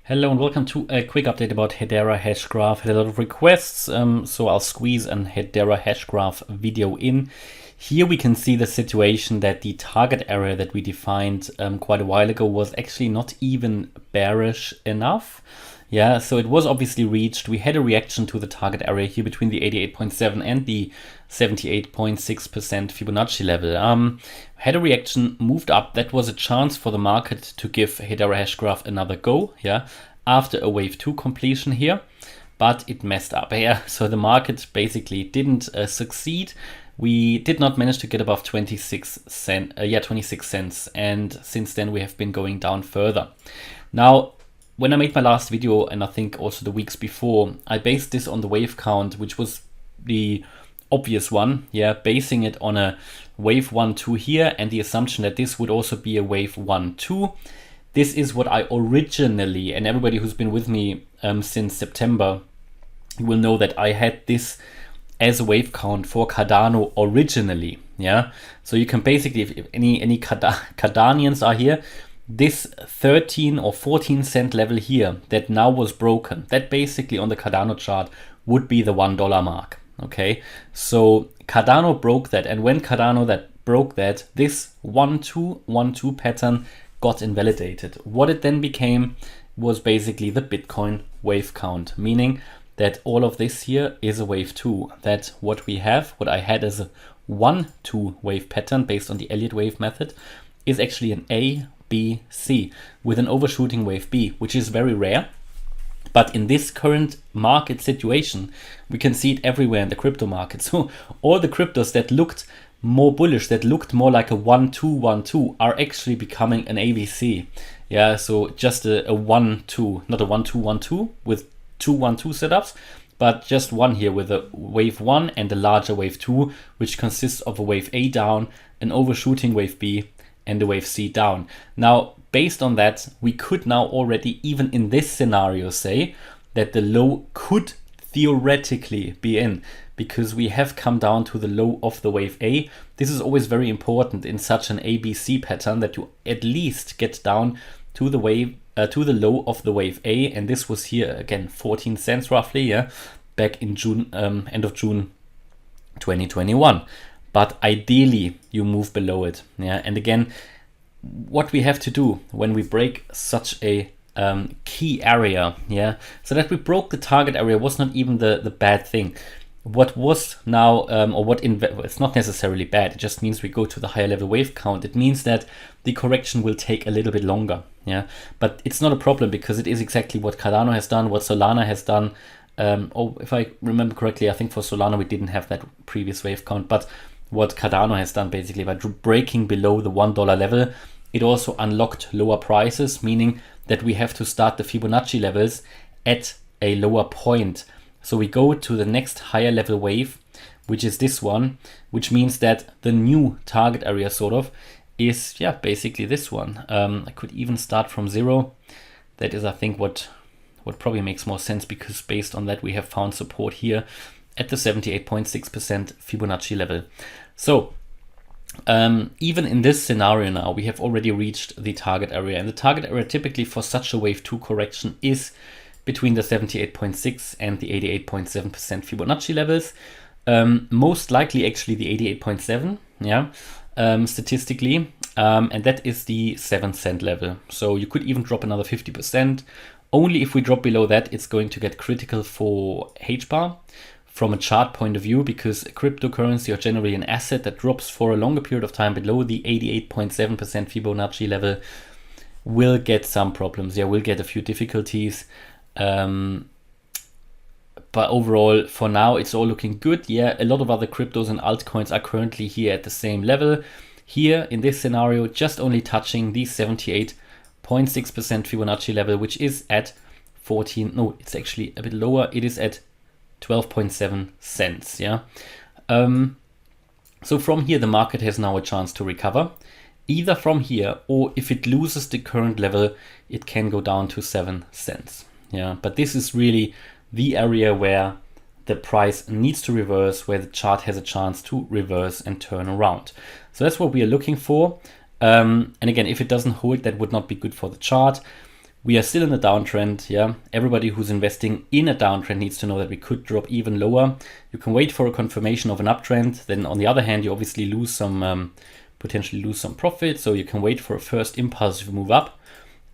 Hello and welcome to a quick update about Hedera Hashgraph. Had a lot of requests, so I'll squeeze an Hedera Hashgraph video in. Here we can see the situation that the target area that we defined quite a while ago was actually not even bearish enough. Yeah, so it was obviously reached. We had a reaction to the target area here between the 88.7 and the 78.6% Fibonacci level. Had a reaction, moved up. That was a chance for the market to give Hedera Hashgraph another go, yeah, after a wave 2 completion here, but it messed up. Yeah, so the market basically didn't succeed. We did not manage to get above 26 cents, and since then we have been going down further. Now, when I made my last video, and I think also the weeks before, I based this on the wave count, which was the obvious one, yeah, basing it on a wave 1-2 here and the assumption that this would also be a wave 1-2. This is what I originally, and everybody who's been with me since September, you will know that I had this as a wave count for Cardano originally, yeah. So you can basically, if any Cardanians are here, this 13 or 14 cent level here that now was broken, that basically on the Cardano chart would be the $1 mark. Okay, so Cardano broke that, and when Cardano broke that, this 1-2 pattern got invalidated. What it then became was basically the Bitcoin wave count, meaning that all of this here is a wave 2. That what I had as a 1-2 wave pattern based on the Elliott Wave method is actually an A, B, C with an overshooting wave B, which is very rare. But in this current market situation, we can see it everywhere in the crypto market. So all the cryptos that looked more bullish, that looked more like a 1-2 are actually becoming an ABC. Yeah, so just a 1-2, not a 1-2 with two 1-2 setups, but just one here with a wave 1 and a larger wave 2, which consists of a wave A down, an overshooting wave B, and the wave C down. Now, based on that, we could now already, even in this scenario, say that the low could theoretically be in, because we have come down to the low of the wave A. This is always very important in such an ABC pattern, that you at least get down to the low of the wave A, and this was here again 14 cents roughly, yeah, back in June, end of June 2021. But ideally you move below it, yeah. And again, what we have to do when we break such a key area, yeah, so that we broke the target area was not even the bad thing. What was now, it's not necessarily bad, it just means we go to the higher level wave count. It means that the correction will take a little bit longer, yeah, but it's not a problem, because it is exactly what Cardano has done, what Solana has done. If I remember correctly, I think for Solana we didn't have that previous wave count, but what Cardano has done basically by breaking below the $1 level, it also unlocked lower prices, meaning that we have to start the Fibonacci levels at a lower point. So we go to the next higher level wave, which is this one, which means that the new target area sort of is, yeah, basically this one. I could even start from 0. That is, I think, what probably makes more sense, because based on that we have found support here at the 78.6% Fibonacci level. So even in this scenario now, we have already reached the target area, and the target area typically for such a wave 2 correction is between the 78.6 and the 88.7% Fibonacci levels. Most likely actually the 88.7, yeah, statistically, and that is the 7 cent level. So you could even drop another 50%. Only if we drop below that, it's going to get critical for HBAR from a chart point of view, because cryptocurrency, or generally an asset that drops for a longer period of time below the 88.7% Fibonacci level, will get some problems. Yeah, will get a few difficulties. But overall, for now, it's all looking good. Yeah, a lot of other cryptos and altcoins are currently here at the same level. Here in this scenario, just only touching the 78.6% Fibonacci level, which is at 14. No, it's actually a bit lower. It is at 12.7 cents. Yeah. So from here, the market has now a chance to recover, either from here, or if it loses the current level, it can go down to 7 cents. Yeah, but this is really the area where the price needs to reverse, where the chart has a chance to reverse and turn around. So that's what we are looking for. And again, if it doesn't hold, that would not be good for the chart. We are still in a downtrend, yeah. Everybody who's investing in a downtrend needs to know that we could drop even lower. You can wait for a confirmation of an uptrend. Then on the other hand, you obviously lose some, potentially lose some profit. So you can wait for a first impulsive move up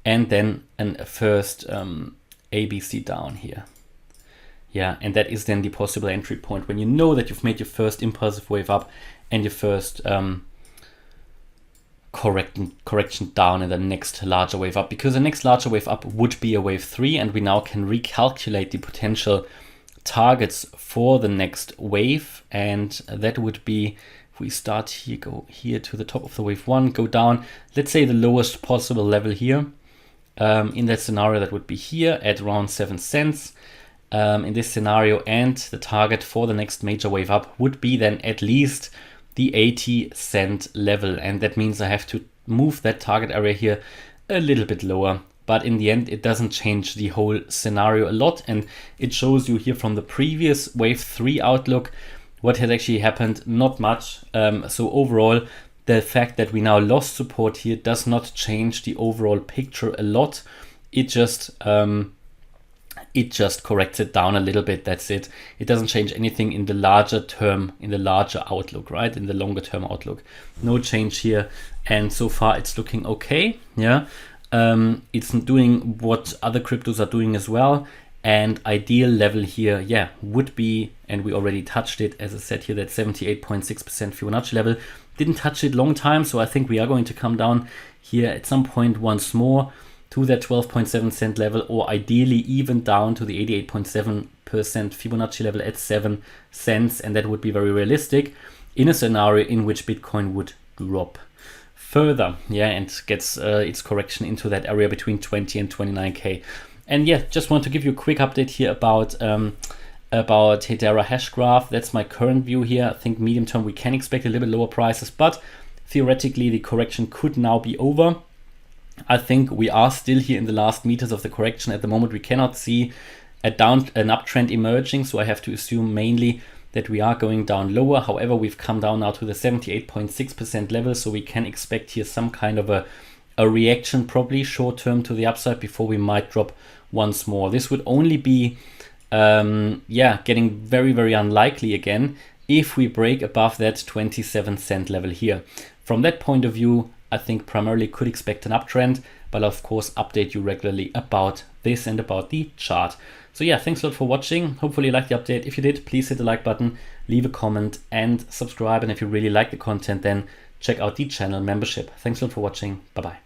and then a first ABC down here. Yeah, and that is then the possible entry point when you know that you've made your first impulsive wave up and your first correction down and the next larger wave up, because the next larger wave up would be a wave 3, and we now can recalculate the potential targets for the next wave. And that would be, if we start here, go here to the top of the wave 1, go down, let's say the lowest possible level here. In that scenario, that would be here at around 7 cents. In this scenario, and the target for the next major wave up would be then at least the 80-cent level, and that means I have to move that target area here a little bit lower. But in the end, it doesn't change the whole scenario a lot, and it shows you here from the previous wave 3 outlook what has actually happened. Not much. So overall, the fact that we now lost support here does not change the overall picture a lot. It just corrects it down a little bit. That's it. It doesn't change anything in the larger term, in the larger outlook, right? In the longer term outlook. No change here. And so far it's looking okay. Yeah. It's doing what other cryptos are doing as well. And ideal level here, yeah, would be, and we already touched it, as I said here, that 78.6% Fibonacci level. Didn't touch it long time. So I think we are going to come down here at some point once more to that 12.7 cent level, or ideally even down to the 88.7% Fibonacci level at 7 cents. And that would be very realistic in a scenario in which Bitcoin would drop further, yeah, and gets its correction into that area between 20 and 29K. And yeah, just want to give you a quick update here about Hedera Hashgraph. That's my current view here. I think medium term we can expect a little bit lower prices, but theoretically the correction could now be over. I think we are still here in the last meters of the correction. At the moment, we cannot see an uptrend emerging, so I have to assume mainly that we are going down lower. However, we've come down now to the 78.6% level, so we can expect here some kind of a reaction, probably short term to the upside, before we might drop once more. This would only be getting very, very unlikely again if we break above that 27 cent level here. From that point of view, I think primarily could expect an uptrend, but of course update you regularly about this and about the chart. So yeah, thanks a lot for watching. Hopefully you liked the update. If you did, please hit the like button, leave a comment and subscribe. And if you really like the content, then check out the channel membership. Thanks a lot for watching. Bye-bye.